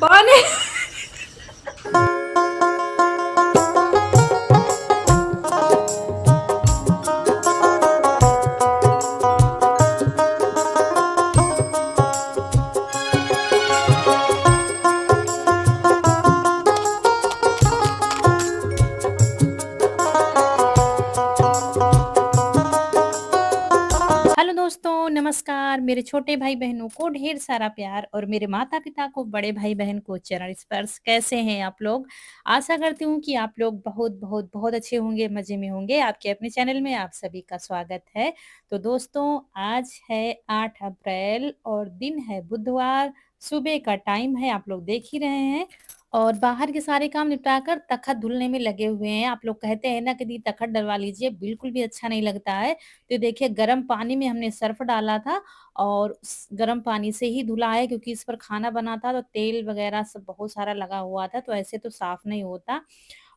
पानी। हेलो दोस्तों, नमस्कार। मेरे छोटे भाई-बहनों को ढेर सारा प्यार और मेरे माता-पिता को, बड़े भाई-बहन को चरण स्पर्श। कैसे हैं आप लोग? आशा करती हूँ कि आप लोग बहुत अच्छे होंगे, मज़े में होंगे। आपके अपने चैनल में आप सभी का स्वागत है। तो दोस्तों, आज है 8 अप्रैल और दिन है बुधवार, सुबह का टाइम है, आप लोग देख ही रहे हैं। और बाहर के सारे काम निपटाकर तख़्त धुलने में लगे हुए हैं। आप लोग कहते हैं ना कि दी तख़्त डलवा लीजिए, बिल्कुल भी अच्छा नहीं लगता है। तो देखिए गर्म पानी में हमने सर्फ़ डाला था और उस गर्म पानी से ही धुला है, क्योंकि इस पर खाना बना था तो तेल वग़ैरह सब बहुत सारा लगा हुआ था, तो ऐसे तो साफ़ नहीं होता।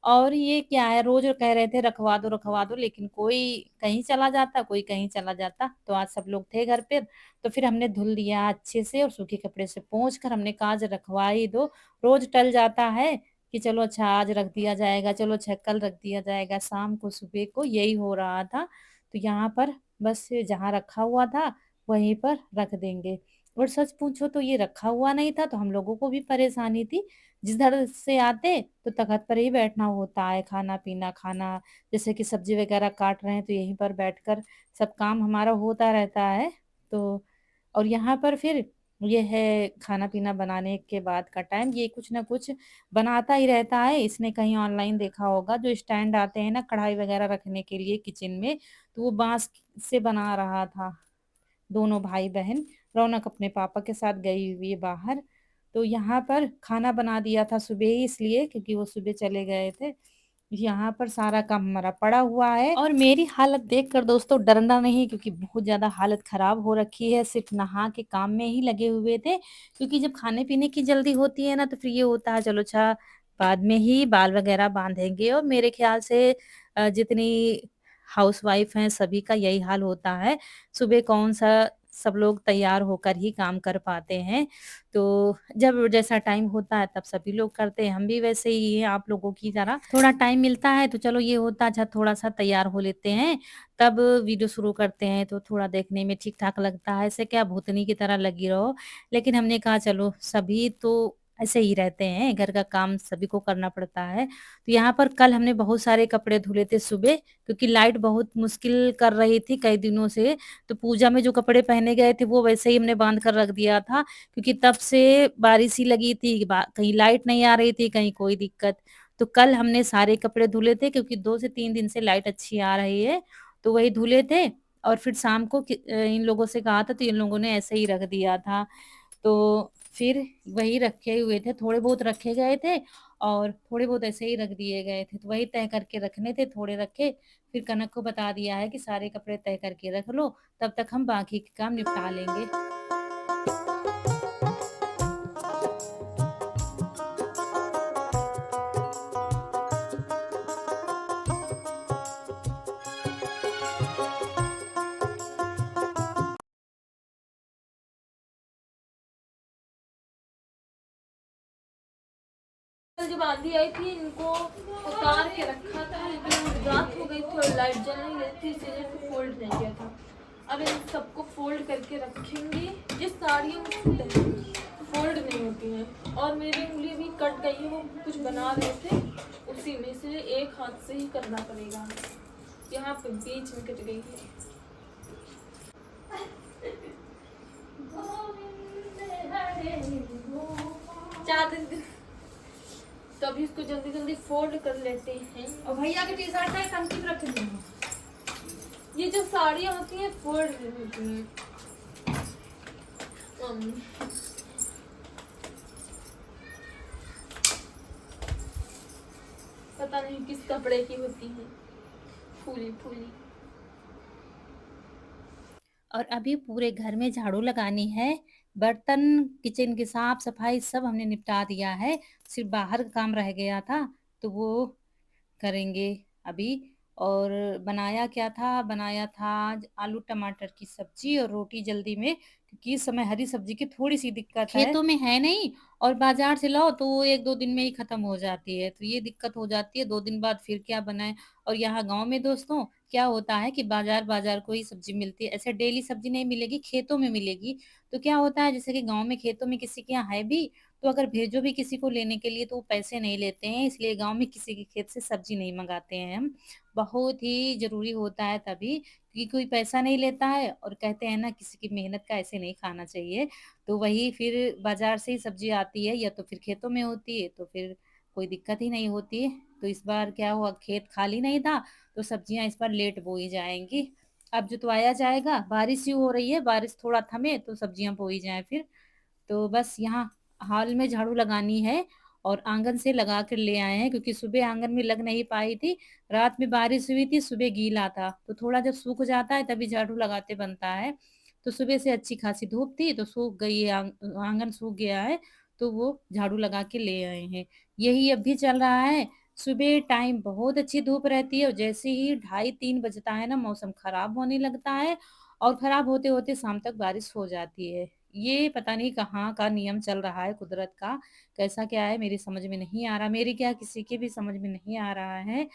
और ये क्या है, रोज़ कह रहे थे रखवा दो, लेकिन कोई कहीं चला जाता, कोई कहीं चला जाता। तो आज सब लोग थे घर पे, तो फिर हमने धुल दिया अच्छे से और सूखे कपड़े से पोंछ कर हमने कहा आज रखवा ही दो। रोज़ टल जाता है कि चलो अच्छा आज रख दिया जाएगा, चलो अच्छा कल रख दिया जाएगा, शाम को सुबह को यही हो रहा था। तो यहाँ पर बस जहाँ रखा हुआ था वहीं पर रख देंगे। और सच पूछो तो ये रखा हुआ नहीं था, तो हम लोगों को भी परेशानी थी। जिधर से आते तो तख़्त पर ही बैठना होता है, खाना-पीना खाना, जैसे कि सब्ज़ी वग़ैरह काट रहे हैं तो यहीं पर बैठकर सब काम हमारा होता रहता है। तो और यहाँ पर फिर ये है खाना-पीना बनाने के बाद का टाइम, ये कुछ न कुछ बनाता ही रहता है। इसने कहीं ऑनलाइन देखा होगा, जो स्टैंड आते हैं ना कढ़ाई वग़ैरह रखने के लिए किचन में, तो वो बाँस से बना रहा था। दोनों भाई-बहन, रौनक अपने पापा के साथ गई हुई है बाहर। तो यहाँ पर खाना बना दिया था सुबह ही, इसलिए क्योंकि वो सुबह चले गए थे। यहाँ पर सारा काम हमारा पड़ा हुआ है और मेरी हालत देखकर दोस्तों डरना नहीं, क्योंकि बहुत ज़्यादा हालत ख़राब हो रखी है, सिर्फ़ नहा के काम में ही लगे हुए थे। क्योंकि जब खाने-पीने की जल्दी होती है ना, तो फिर ये होता है चलो अच्छा बाद में ही बाल वग़ैरह बाँधेंगे। और मेरे ख़्याल से जितनी हाउसवाइफ़ हैं सभी का यही हाल होता है। सुबह कौन-सा सब लोग तैयार होकर ही काम कर पाते हैं। तो जब जैसा टाइम होता है तब सभी लोग करते हैं, हम भी वैसे ही हैं आप लोगों की तरह। थोड़ा टाइम मिलता है तो चलो ये होता है अच्छा थोड़ा-सा तैयार हो लेते हैं, तब वीडियो शुरू करते हैं तो थोड़ा देखने में ठीक-ठाक लगता है, ऐसे क्या भूतनी की तरह लगी रहो। लेकिन हमने कहा चलो सभी तो ऐसे ही रहते हैं, घर का काम सभी को करना पड़ता है। तो यहाँ पर कल हमने बहुत सारे कपड़े धुले थे सुबह, क्योंकि लाइट बहुत मुश्किल कर रही थी कई दिनों से। तो पूजा में जो कपड़े पहने गए थे वो वैसे ही हमने बाँध कर रख दिया था, क्योंकि तब से बारिश ही लगी थी, कहीं लाइट नहीं आ रही थी, कहीं कोई दिक्कत। तो कल हमने सारे कपड़े धुले थे, क्योंकि 2 से 3 दिन से लाइट अच्छी आ रही है, तो वही धुले थे। और फिर शाम को इन लोगों से कहा था तो इन लोगों ने ऐसे ही रख दिया था। तो फिर वही रखे हुए थे, थोड़े बहुत रखे गए थे और थोड़े बहुत ऐसे ही रख दिए गए थे, तो वही तह करके रखने थे, थोड़े रखे। फिर कनक को बता दिया है कि सारे कपड़े तह करके रख लो, तब तक हम बाकी के काम निपटा लेंगे। कल जब आंधी आई थी इनको उतार के रखा था, लेकिन रात हो गई थी और लाइट जल नहीं रही थी, इसीलिए फिर फोल्ड नहीं किया था। अब इन सबको फोल्ड करके रखेंगे। जिस साड़ियाँ मुझसे फोल्ड नहीं होती हैं और मेरी उंगली भी कट गई है, वो कुछ बना रहे थे उसी में, इसलिए एक हाथ से ही करना पड़ेगा। यहाँ पे बीच में कट गई है। चादर तो अभी इसको जल्दी जल्दी फोल्ड कर लेते हैं। और भैया की टी-शर्ट है टंकी पे रख दी। ये जो साड़ियाँ होती हैं फोल्ड नहीं होती हैं। पता नहीं किस कपड़े की होती हैं, फूली फूली। और अभी पूरे घर में झाड़ू लगानी है, बर्तन, किचन की साफ-सफाई सब हमने निपटा दिया है, सिर्फ़ बाहर का काम रह गया था, तो वो करेंगे अभी। और बनाया क्या था, बनाया था आज आलू टमाटर की सब्जी और रोटी जल्दी में, क्योंकि इस समय हरी सब्जी की थोड़ी सी दिक्कत है, खेतों में है नहीं, और बाजार से लाओ तो वो 1-2 दिन में ही खत्म हो जाती है, तो ये दिक्कत हो जाती है, 2 दिन बाद फिर क्या बनाए। और यहाँ गांव में दोस्तों क्या होता है कि बाजार बाजार को ही सब्जी मिलती है, ऐसे डेली सब्जी नहीं मिलेगी, खेतों में मिलेगी। तो क्या होता है जैसे कि गांव में खेतों में किसी के यहाँ है भी, तो अगर भेजो भी किसी को लेने के लिए तो वो पैसे नहीं लेते हैं, इसलिए गांव में किसी के खेत से सब्जी नहीं मंगाते हैं हम। बहुत ही जरूरी होता है तभी, क्योंकि कोई पैसा नहीं लेता है, और कहते हैं ना किसी की मेहनत का ऐसे नहीं खाना चाहिए। तो वही फिर बाजार से ही सब्जी आती है या तो फिर खेतों में होती है, तो फिर कोई दिक्कत ही नहीं होती है। तो इस बार क्या हुआ, खेत खाली नहीं था, तो सब्जियां इस बार लेट बोई जाएंगी। अब जुतवाया जाएगा, बारिश ही हो रही है, बारिश थोड़ा थमे तो सब्जियां बोई जाए फिर। तो बस यहाँ हाल में झाड़ू लगानी है, और आंगन से लगा कर ले आए हैं, क्योंकि सुबह आंगन में लग नहीं पाई थी, रात में बारिश हुई थी, सुबह गीला था, तो थोड़ा जब सूख जाता है तभी झाड़ू लगाते बनता है। तो सुबह से अच्छी खासी धूप थी तो सूख गई है, आंगन सूख गया है, तो वो झाड़ू लगा के ले आए हैं। यही अब भी चल रहा है। सुबह टाइम बहुत अच्छी धूप रहती है, और जैसे ही 2:30-3 बजता है ना, मौसम खराब होने लगता है, और खराब होते होते शाम तक बारिश हो जाती है। ये पता नहीं कहाँ का नियम चल रहा है कुदरत का, कैसा क्या है मेरी समझ में नहीं आ रहा, मेरी क्या किसी की भी समझ में नहीं आ रहा है।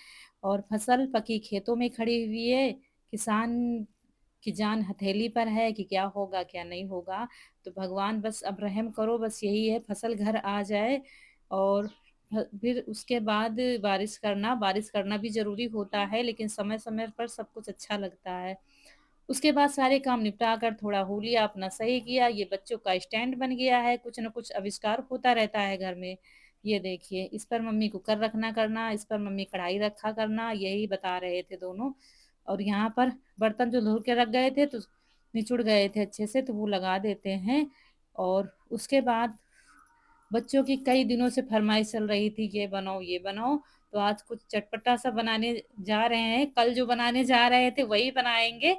और फसल पकी खेतों में खड़ी हुई है, किसान की जान हथेली पर है कि क्या होगा क्या नहीं होगा। तो भगवान बस अब रहम करो, बस यही है, फसल घर आ जाए। और फिर उसके बाद बारिश करना भी जरूरी होता है, लेकिन समय समय पर सब कुछ अच्छा लगता है। उसके बाद सारे काम निपटा कर थोड़ा हो लिया, अपना सही किया, ये बच्चों का स्टैंड बन गया है, कुछ ना कुछ आविष्कार होता रहता है घर में। ये देखिए, इस पर मम्मी कुकर रखना करना, इस पर मम्मी कढ़ाई रखा करना, यही बता रहे थे दोनों। और यहाँ पर बर्तन जो धो के रख गए थे तो निचुड़ गए थे अच्छे से, तो वो लगा देते हैं। और उसके बाद बच्चों की कई दिनों से फरमाइश चल रही थी, ये बनाओ ये बनाओ, तो आज कुछ चटपटा सा बनाने जा रहे हैं, कल जो बनाने जा रहे थे वही बनाएंगे।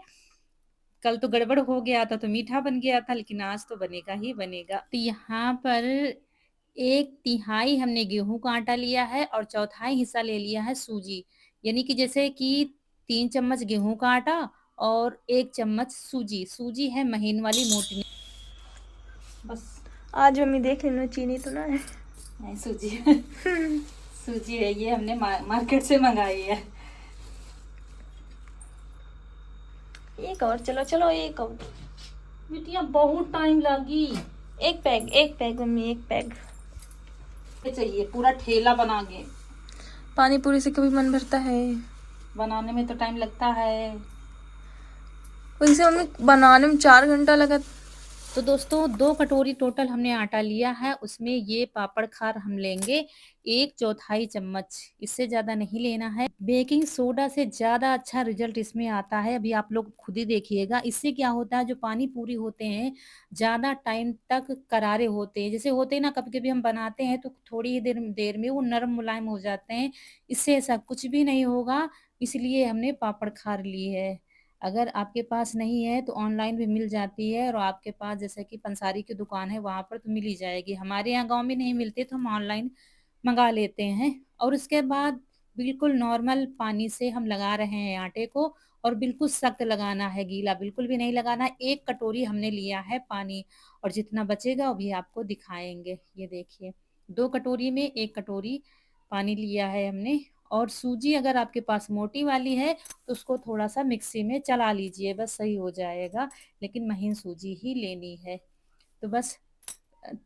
कल तो गड़बड़ हो गया था तो मीठा बन गया था, लेकिन आज तो बनेगा ही बनेगा। तो यहाँ पर 1/3 हमने गेहूं का आटा लिया है और चौथाई हिस्सा ले लिया है सूजी, यानी कि जैसे कि 3 चम्मच गेहूं का आटा और 1 चम्मच सूजी। सूजी है महीन वाली मोटी बस। आज मम्मी देख लेना चीनी तो ना है। नहीं सूजी सूजी है, ये हमने मार्केट से मंगाई है। एक और, चलो चलो एक और। बिटिया बहुत टाइम लगी। एक पैग मम्मी, एक पैग। चाहिए पूरा ठेला बना के। पानी पूरी से कभी मन भरता है। बनाने में तो टाइम लगता है। वैसे मम्मी बनाने में 4 घंटा लगा। तो दोस्तों 2 कटोरी टोटल हमने आटा लिया है, उसमें ये पापड़ खार हम लेंगे 1/4 चम्मच, इससे ज्यादा नहीं लेना है। बेकिंग सोडा से ज्यादा अच्छा रिजल्ट इसमें आता है, अभी आप लोग खुद ही देखिएगा। इससे क्या होता है, जो पानी पूरी होते हैं ज्यादा टाइम तक करारे होते हैं, जैसे होते हैं ना, कभी कभी हम बनाते हैं तो थोड़ी ही देर देर में वो नरम मुलायम हो जाते हैं, इससे ऐसा कुछ भी नहीं होगा। इसलिए हमने पापड़ खार ली है। अगर आपके पास नहीं है तो ऑनलाइन भी मिल जाती है, और आपके पास जैसे कि पंसारी की दुकान है वहां पर तो मिल ही जाएगी, हमारे यहाँ गांव में नहीं मिलती तो हम ऑनलाइन मंगा लेते हैं। और उसके बाद बिल्कुल नॉर्मल पानी से हम लगा रहे हैं आटे को, और बिल्कुल सख्त लगाना है, गीला बिल्कुल भी नहीं लगाना। 1 कटोरी हमने लिया है पानी, और जितना बचेगा वो भी आपको दिखाएंगे। ये देखिए, 2 कटोरी में 1 कटोरी पानी लिया है हमने। और सूजी अगर आपके पास मोटी वाली है तो उसको थोड़ा सा मिक्सी में चला लीजिए, बस सही हो जाएगा, लेकिन महीन सूजी ही लेनी है। तो बस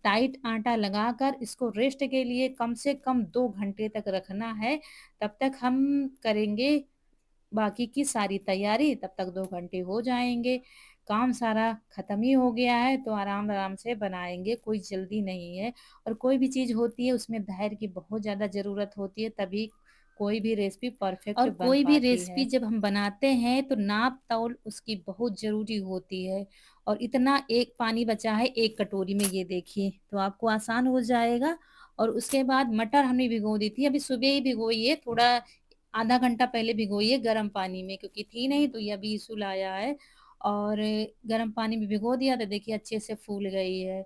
टाइट आटा लगाकर इसको रेस्ट के लिए कम से कम 2 घंटे तक रखना है। तब तक हम करेंगे बाकी की सारी तैयारी, तब तक 2 घंटे हो जाएंगे, काम सारा खत्म ही हो गया है, तो आराम आराम से बनाएंगे, कोई जल्दी नहीं है। और कोई भी चीज होती है उसमें धैर्य की बहुत ज्यादा जरूरत होती है, तभी कोई भी रेसिपी परफेक्ट और बन कोई भी पाती रेसिपी है। जब हम बनाते हैं तो नाप तौल उसकी बहुत जरूरी होती है। और इतना एक पानी बचा है 1 कटोरी में, ये देखिए, तो आपको आसान हो जाएगा। और उसके बाद मटर हमने भिगो दी थी, अभी सुबह ही भिगोई है, थोड़ा आधा घंटा पहले भिगोई है गर्म पानी में, क्योंकि थी नहीं तो ये अभी इशू लाया है। और गर्म पानी में भिगो दिया तो देखिए अच्छे से फूल गई है।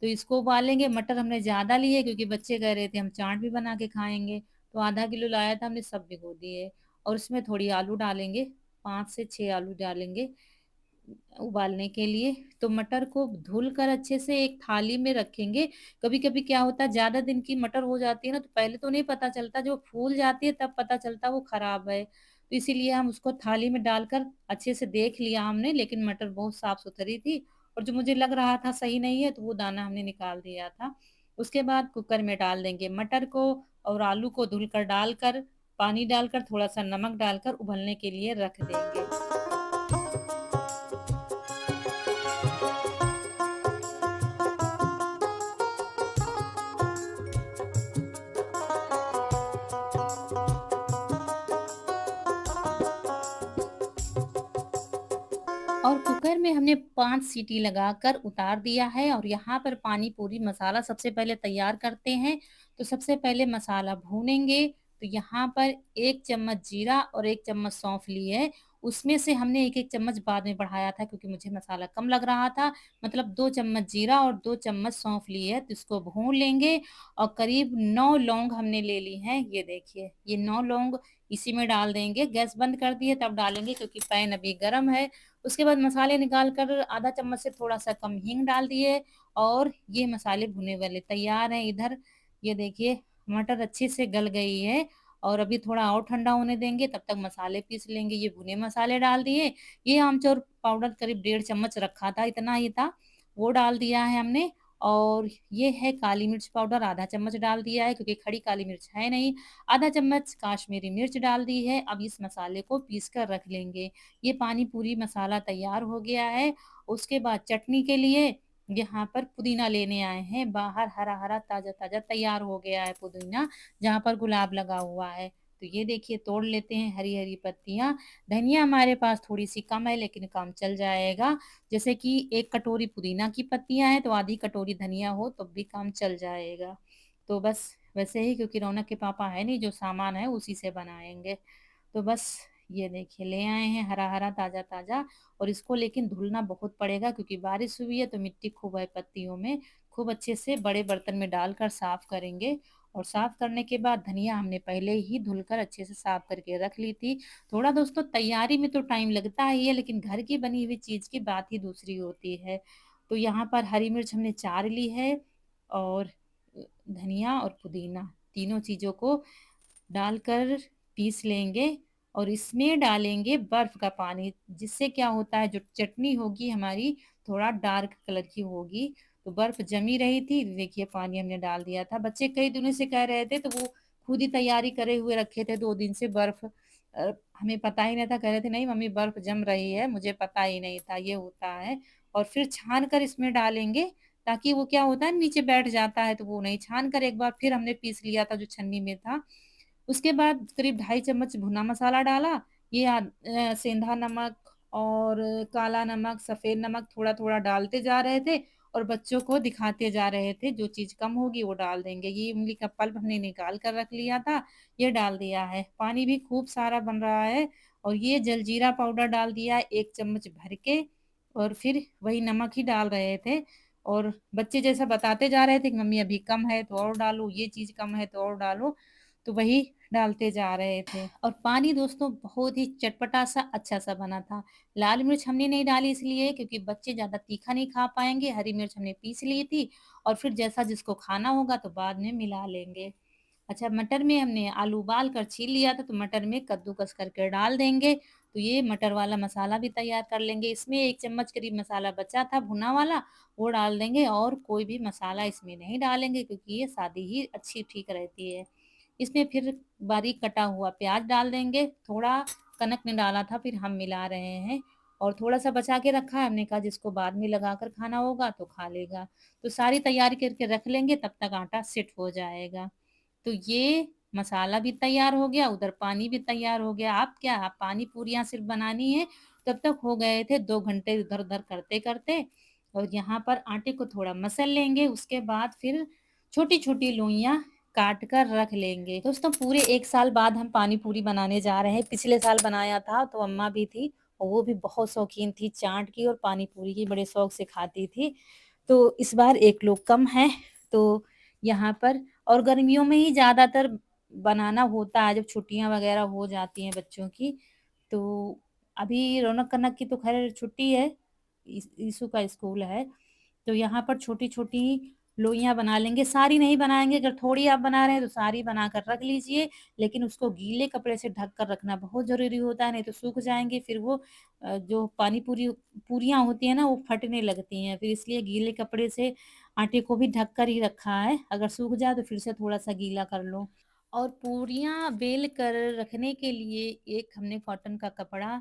तो इसको उबालेंगे। मटर हमने ज्यादा लिए क्योंकि बच्चे कह रहे थे हम चाट भी बना के खाएंगे, तो ½ किलो लाया था हमने, सब भिगो दिए। और उसमें थोड़ी आलू डालेंगे, 5 से 6 आलू डालेंगे उबालने के लिए। तो मटर को धुल कर अच्छे से एक थाली में रखेंगे। कभी कभी क्या होता है, ज्यादा दिन की मटर हो जाती है ना, तो पहले तो नहीं पता चलता, जो फूल जाती है तब पता चलता वो खराब है। तो इसीलिए हम उसको थाली में डालकर अच्छे से देख लिया हमने, लेकिन मटर बहुत साफ सुथरी थी, और जो मुझे लग रहा था सही नहीं है तो वो दाना हमने निकाल दिया था। उसके बाद कुकर में डाल देंगे मटर को, और आलू को धुलकर डालकर, पानी डालकर, थोड़ा सा नमक डालकर उबलने के लिए रख देंगे। और कुकर में हमने 5 सीटी लगाकर उतार दिया है, और यहाँ पर पानी पूरी मसाला सबसे पहले तैयार करते हैं। तो सबसे पहले मसाला भूनेंगे। तो यहाँ पर 1 चम्मच जीरा और 1 चम्मच सौंफ ली है। उसमें से हमने 1-1 चम्मच बाद में बढ़ाया था क्योंकि मुझे मसाला कम लग रहा था। मतलब 2 चम्मच जीरा और 2 चम्मच सौंफ ली है, तो इसको भून लेंगे। और करीब 9 लौंग हमने ले ली हैं, ये देखिए, ये 9 लौंग इसी में डाल देंगे। गैस बंद कर दिए तब डालेंगे क्योंकि पैन अभी गर्म है। उसके बाद मसाले निकाल कर आधा चम्मच से थोड़ा सा कम हींग डाल दिए, और ये मसाले भुने वाले तैयार हैं इधर। ये देखिए, मटर अच्छे से गल गई है, और अभी थोड़ा और ठंडा होने देंगे, तब तक मसाले पीस लेंगे। ये भुने मसाले डाल दिए। ये आमचूर पाउडर करीब 1.5 चम्मच रखा था, इतना ही था, वो डाल दिया है हमने। और ये है काली मिर्च पाउडर, आधा चम्मच डाल दिया है क्योंकि खड़ी काली मिर्च है नहीं। आधा चम्मच काश्मीरी मिर्च डाल दी है। अब इस मसाले को पीस कर रख लेंगे। ये पानी पूरी मसाला तैयार हो गया है। उसके बाद चटनी के लिए यहाँ पर पुदीना लेने आए हैं बाहर, हरा हरा ताजा ताजा तैयार हो गया है पुदीना, जहाँ पर गुलाब लगा हुआ है। तो ये देखिए, तोड़ लेते हैं हरी हरी पत्तियां। धनिया हमारे पास थोड़ी सी कम है, लेकिन काम चल जाएगा। जैसे कि 1 कटोरी पुदीना की पत्तियां हैं तो आधी कटोरी धनिया हो तो भी काम चल जाएगा। तो बस वैसे ही, क्योंकि रौनक के पापा है नहीं, जो सामान है उसी से बनाएंगे। तो बस ये देखिए, ले आए हैं हरा हरा ताजा ताजा। और इसको लेकिन धुलना बहुत पड़ेगा क्योंकि बारिश हुई है तो मिट्टी खूब है पत्तियों में। खूब अच्छे से बड़े बर्तन में डालकर साफ करेंगे। और साफ करने के बाद धनिया हमने पहले ही धुलकर अच्छे से साफ करके रख ली थी। थोड़ा दोस्तों तैयारी में तो टाइम लगता ही है, लेकिन घर की बनी हुई चीज की बात ही दूसरी होती है। तो यहाँ पर हरी मिर्च हमने 4 ली है, और धनिया और पुदीना तीनों चीजों को डालकर पीस लेंगे। और इसमें डालेंगे बर्फ का पानी, जिससे क्या होता है, जो चटनी होगी हमारी थोड़ा डार्क कलर की होगी। तो बर्फ जमी रही थी, देखिए पानी हमने डाल दिया था। बच्चे कई दिनों से कह रहे थे, तो वो खुद ही तैयारी करे हुए रखे थे 2 दिन से बर्फ। हमें पता ही नहीं था, कह रहे थे नहीं मम्मी बर्फ जम रही है, मुझे पता ही नहीं था ये होता है। और फिर छान कर इसमें डालेंगे, ताकि वो क्या होता है नीचे बैठ जाता है, तो वो नहीं, छान कर एक बार फिर हमने पीस लिया था जो छन्नी में था। उसके बाद करीब 2.5 चम्मच भुना मसाला डाला। ये सेंधा नमक और काला नमक, सफेद नमक थोड़ा थोड़ा डालते जा रहे थे, और बच्चों को दिखाते जा रहे थे, जो चीज कम होगी वो डाल देंगे। ये इमली का पल्प हमने निकाल कर रख लिया था, ये डाल दिया है। पानी भी खूब सारा बन रहा है। और ये जलजीरा पाउडर डाल दिया 1 चम्मच भर के। और फिर वही नमक ही डाल रहे थे। और बच्चे जैसा बताते जा रहे थे कि मम्मी अभी कम है तो और डालो, ये चीज कम है तो और डालो, तो वही डालते जा रहे थे। और पानी दोस्तों बहुत ही चटपटा सा अच्छा सा बना था। लाल मिर्च हमने नहीं डाली इसलिए क्योंकि बच्चे ज्यादा तीखा नहीं खा पाएंगे। हरी मिर्च हमने पीस ली थी, और फिर जैसा जिसको खाना होगा तो बाद में मिला लेंगे। अच्छा, मटर में हमने आलू उबाल कर छील लिया था, तो मटर में कद्दूकस करके डाल देंगे। तो ये मटर वाला मसाला भी तैयार कर लेंगे। इसमें 1 चम्मच करीब मसाला बचा था भुना वाला, वो डाल देंगे। और कोई भी मसाला इसमें नहीं डालेंगे क्योंकि ये सादी ही अच्छी ठीक रहती है। इसमें फिर बारीक कटा हुआ प्याज डाल देंगे। थोड़ा कनक ने डाला था, फिर हम मिला रहे हैं। और थोड़ा सा बचा के रखा है, हमने कहा जिसको बाद में लगाकर खाना होगा तो खा लेगा। तो सारी तैयारी करके रख लेंगे, तब तक आटा सेट हो जाएगा। तो ये मसाला भी तैयार हो गया, उधर पानी भी तैयार हो गया। आप क्या, आप पानी पूरियां सिर्फ बनानी है। तब तक हो गए थे 2 घंटे इधर उधर करते करते। और यहाँ पर आटे को थोड़ा मसल लेंगे। उसके बाद फिर छोटी छोटी लोइयां काट कर रख लेंगे। दोस्तों पूरे 1 साल बाद हम पानी पूरी बनाने जा रहे हैं। पिछले साल बनाया था तो अम्मा भी थी, और वो भी बहुत शौकीन थी चाट की और पानी पूरी की, बड़े शौक से खाती थी। तो इस बार 1 लोग कम है, तो यहाँ पर, और गर्मियों में ही ज्यादातर बनाना होता है जब छुट्टियाँ वगैरह हो जाती हैं बच्चों की। तो अभी रौनक-कनक की तो ख़ैर छुट्टी है, ईशु का स्कूल है, तो यहाँ पर छोटी-छोटी लोइयाँ बना लेंगे, सारी नहीं बनाएँगे, अगर थोड़ी आप बना रहे हैं तो सारी बनाकर रख लीजिए, लेकिन उसको गीले कपड़े से ढक कर रखना बहुत ज़रूरी होता है, नहीं तो सूख जाएँगे, फिर वो जो पानी पूरियाँ होती हैं ना, वो फटने लगती हैं, फिर इसलिए गीले कपड़े से आटे को भी ढक कर ही रखा है, अगर सूख जाए तो फिर से थोड़ा-सा गीला कर लो। और पूरियाँ बेल कर रखने के लिए एक हमने कॉटन का कपड़ा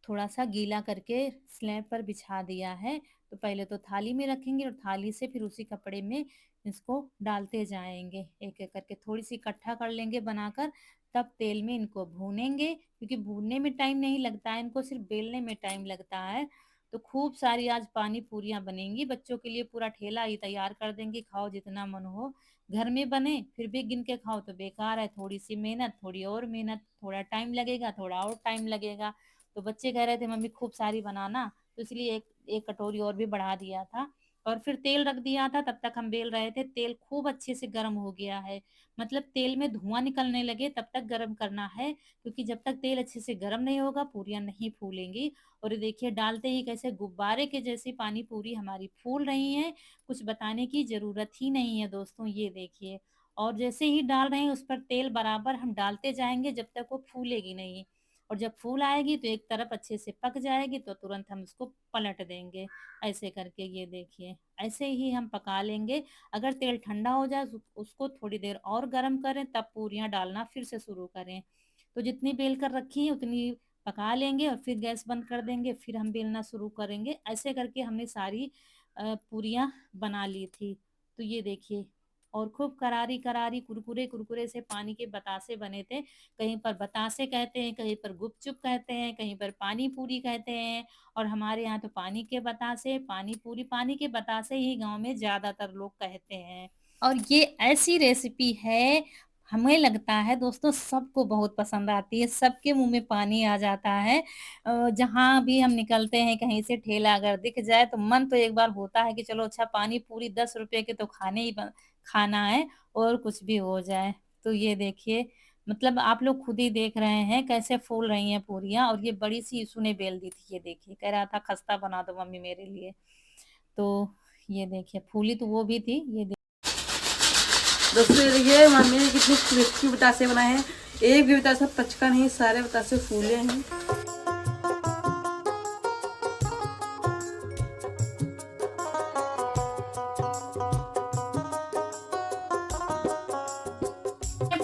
थोड़ा-सा गीला करके स्लैब पर बिछा दिया है। तो पहले तो थाली में रखेंगे और थाली से फिर उसी कपड़े में इसको डालते जाएँगे, एक-एक करके थोड़ी-सी इकट्ठा कर लेंगे बनाकर, तब तेल में इनको भूनेंगे, क्योंकि भूनने में टाइम नहीं लगता है, इनको सिर्फ़ बेलने में टाइम लगता है। तो खूब सारी आज पानी पूरियाँ बनेंगी, बच्चों के लिए पूरा ठेला ही तैयार कर देंगे, खाओ जितना मन हो। घर में बने, फिर भी गिन के खाओ तो बेकार है, थोड़ी-सी मेहनत, थोड़ी और मेहनत, थोड़ा टाइम लगेगा, थोड़ा और टाइम लगेगा। तो बच्चे कह रहे थे मम्मी खूब सारी बनाना, तो इसलिए एक एक कटोरी और भी बढ़ा दिया था और फिर तेल रख दिया था, तब तक हम बेल रहे थे। तेल खूब अच्छे से गर्म हो गया है, मतलब तेल में धुआँ निकलने लगे तब तक गरम करना है, क्योंकि जब तक तेल अच्छे से गरम नहीं होगा पूरियाँ नहीं फूलेंगी। और ये देखिए डालते ही कैसे गुब्बारे के जैसी पानी पूरी हमारी फूल रही हैं, कुछ बताने की ज़रूरत ही नहीं है दोस्तों, ये देखिए। और जैसे ही डाल रहे हैं उस पर तेल बराबर हम डालते जाएँगे जब तक वो फूलेगी नहीं। और जब फूल आएगी तो एक तरफ अच्छे से पक जाएगी तो तुरंत हम उसको पलट देंगे, ऐसे करके ये देखिए। ऐसे ही हम पका लेंगे, अगर तेल ठंडा हो जाए उसको थोड़ी देर और गरम करें तब पूरियाँ डालना फिर से शुरू करें। तो जितनी बेल कर रखी है उतनी पका लेंगे और फिर गैस बंद कर देंगे, फिर हम बेलना शुरू करेंगे। ऐसे करके हमने सारी पूरियाँ बना ली थी। तो ये देखिए, और खूब करारी-करारी, कुरकुरे-कुरकुरे से पानी के बतासे बने थे। कहीं पर बतासे कहते हैं, कहीं पर गुपचुप कहते हैं, कहीं पर पानी पूरी कहते हैं और हमारे यहाँ तो पानी के बतासे, पानी पूरी, पानी के बतासे ही गाँव में ज़्यादातर लोग कहते हैं। और ये ऐसी रेसिपी है, हमें लगता है दोस्तों सबको बहुत पसंद आती है, सबके मुँह में पानी आ जाता है। जहाँ भी हम निकलते हैं कहीं से ठेला अगर दिख जाए तो मन तो एक बार होता है कि चलो अच्छा पानी पूरी 10 रुपए के तो खाना है और कुछ भी हो जाए। तो ये देखिए, मतलब आप लोग खुद ही देख रहे हैं कैसे फूल रही हैं पूरियाँ और ये बड़ी-सी इशू ने बेल दी थी, ये देखिए। कह रहा था खस्ता बना दो मम्मी मेरे लिए। तो ये देखिए फूली तो वो भी थी, ये दोस्तों ये देखिए मम्मी ने कितने क्रिस्पी बतासे बनाए हैं। एक भी बतासा पचका नहीं, सारे बतासे फूले हैं।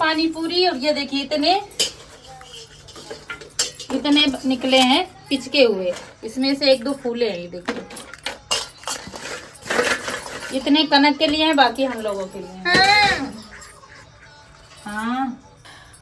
पानी पूरी और ये देखिए इतने निकले हैं पिचके हुए, इसमें से 1-2 फूले हैं, ये देखिए। इतने कनक के लिए हैं, बाकी हम लोगों के लिए हैं। हाँ।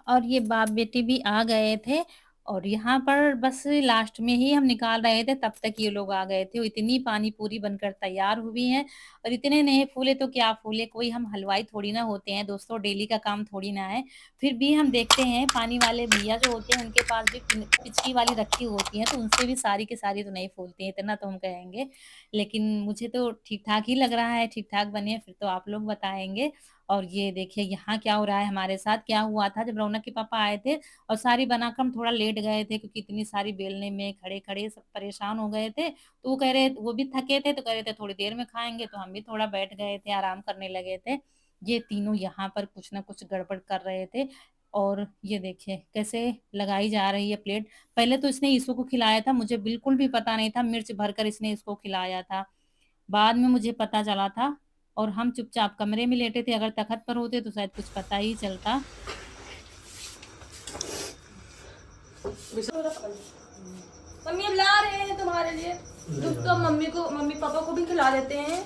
और ये बाप बेटी भी आ गए थे और यहाँ पर बस लास्ट में ही हम निकाल रहे थे तब तक ये लोग आ गए थे। इतनी पानी पूरी बनकर तैयार हुई हैं और इतने नहीं फूले तो क्या फूले, कोई हम हलवाई थोड़ी ना होते हैं दोस्तों, डेली का काम थोड़ी ना है। फिर भी हम देखते हैं पानी वाले भैया जो होते हैं उनके पास भी पिचकी वाली रखी होती है तो उनसे भी सारी की सारी तो नहीं फूलती हैं, इतना तो हम कहेंगे। लेकिन मुझे तो ठीक-ठाक ही लग रहा है, ठीक-ठाक बनी है, फिर तो आप लोग बताएँगे। और ये देखिए यहाँ क्या हो रहा है हमारे साथ, क्या हुआ था जब रौनक के पापा आए थे और सारी बनाकर हम थोड़ा लेट गए थे क्योंकि इतनी सारी बेलने में खड़े-खड़े सब परेशान हो गए थे। तो वो कह रहे वो भी थके थे तो कह रहे थे थोड़ी देर में खाएँगे, तो हम भी थोड़ा बैठ गए थे, आराम करने लगे थे। ये तीनों यहाँ पर कुछ न कुछ गड़बड़ कर रहे थे और ये देखिए कैसे लगाई जा रही है प्लेट। पहले तो इसने ईशु को खिलाया था, मुझे बिल्कुल भी पता नहीं था, मिर्च भरकर इसने इसको खिलाया था। बाद में मुझे पता चला था और हम चुपचाप कमरे में लेटे थे, अगर तख़्त पर होते तो शायद कुछ पता ही चलता। मम्मी अब ला रहे हैं तुम्हारे लिए, दोस्तों मम्मी पापा को भी खिला देते हैं।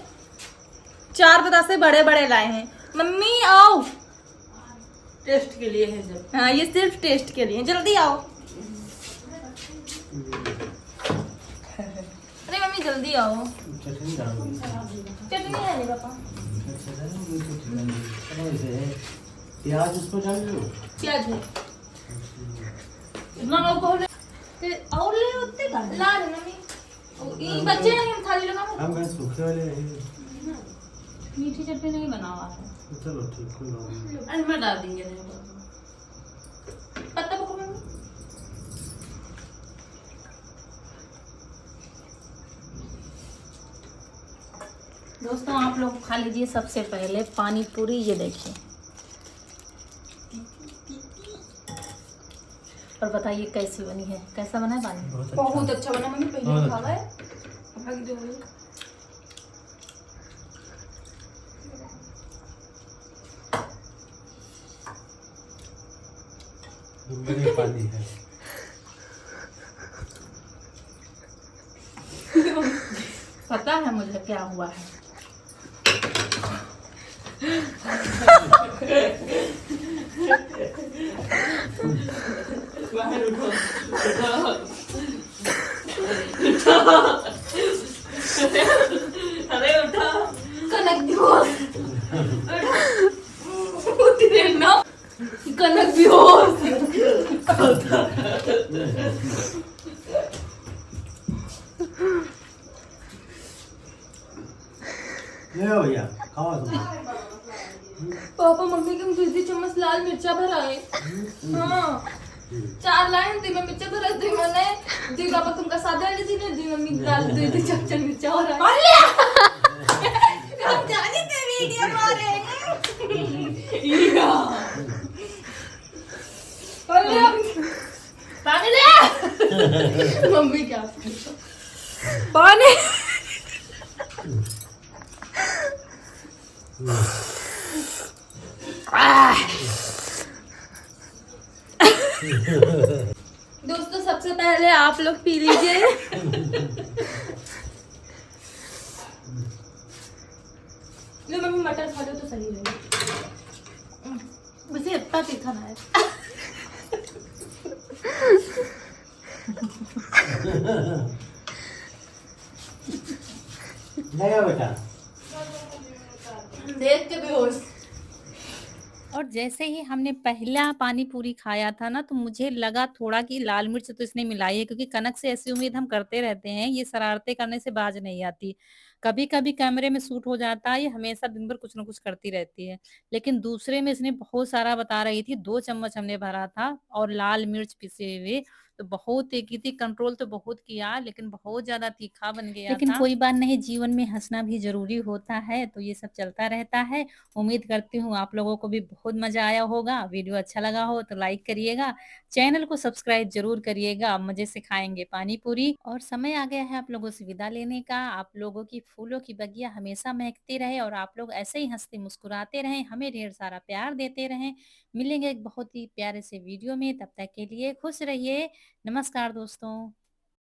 4 बतासे बड़े बड़े लाए हैं, मम्मी आओ। टेस्ट के लिए है जब। हाँ ये सिर्फ टेस्ट के लिए, जल्दी आओ। अरे मम्मी जल्दी आओ। चटनी है नहीं पापा, प्याज उसको डाल दो। प्याज है इतना अल्कोहल और ले होते का ला रहे मम्मी, ये बच्चे हैं हम थाली लगाओ। हम बस सूखे वाले हैं। मीठी चटनी नहीं बना हुआ है। चलो ठीक, कोई बात नहीं। अरे मैं डाल देंगे। दोस्तों आप लोग खा लीजिए सबसे पहले पानी पूरी, ये देखिए, और बताइए कैसी बनी है, कैसा बना है पानी? बहुत अच्छा बना, मैंने पहले खा है। भाग दो। मेरे पानी है। पता है मुझे क्या हुआ है। अरे उठा, कनक बेहोश, उठ रे ना, कनक बेहोश। ले आओ भैया, खाओ तुम। पापा मम्मी के मुझे 2 चम्मच लाल मिर्चा भराए। हाँ 4 लाइन दी मैं मिर्चा भरा दी मैंने दी पापा तुमका सादा वाली दी दी मम्मी दाल दे दी चमचा मिर्चा हो रहा है। हम जाने थे वीडियो मारे पानी ले। मम्मी क्या पानी दोस्तों सबसे पहले आप लोग पी लीजिए। लो मम्मी मटर खा लो तो सही रहेगा। मुझे इतना तीखा ना है। ले आओ बेटा। देख के बेहोश। और जैसे ही हमने पहला पानी पूरी खाया था ना, तो मुझे लगा थोड़ा कि लाल मिर्च तो इसने मिलाई है, क्योंकि कनक से ऐसी उम्मीद हम करते रहते हैं, ये शरारतें करने से बाज नहीं आती। कभी-कभी कैमरे में शूट हो जाता है, ये हमेशा दिन भर कुछ न कुछ करती रहती है। लेकिन दूसरे में इसने बहुत सारा बता रही थी, 2 चम्मच हमने भरा था और लाल मिर्च पिसे हुए, तो बहुत तीखी थी, कंट्रोल तो बहुत किया लेकिन बहुत ज़्यादा तीखा बन गया लेकिन था। कोई बात नहीं, जीवन में हँसना भी ज़रूरी होता है, तो ये सब चलता रहता है। उम्मीद करती हूँ आप लोगों को भी बहुत मज़ा आया होगा। वीडियो अच्छा लगा हो तो लाइक करिएगा, चैनल को सब्सक्राइब ज़रूर करिएगा। मज़े से खाएँगे पानी पूरी और समय आ गया है आप लोगों से विदा लेने का। आप लोगों की फूलों की बगिया हमेशा महकती रहे और आप लोग ऐसे ही हँसते मुस्कुराते रहें, हमें ढेर सारा प्यार देते रहें। मिलेंगे एक बहुत ही प्यारे से वीडियो में, तब तक के लिए खुश रहिए। नमस्कार दोस्तों।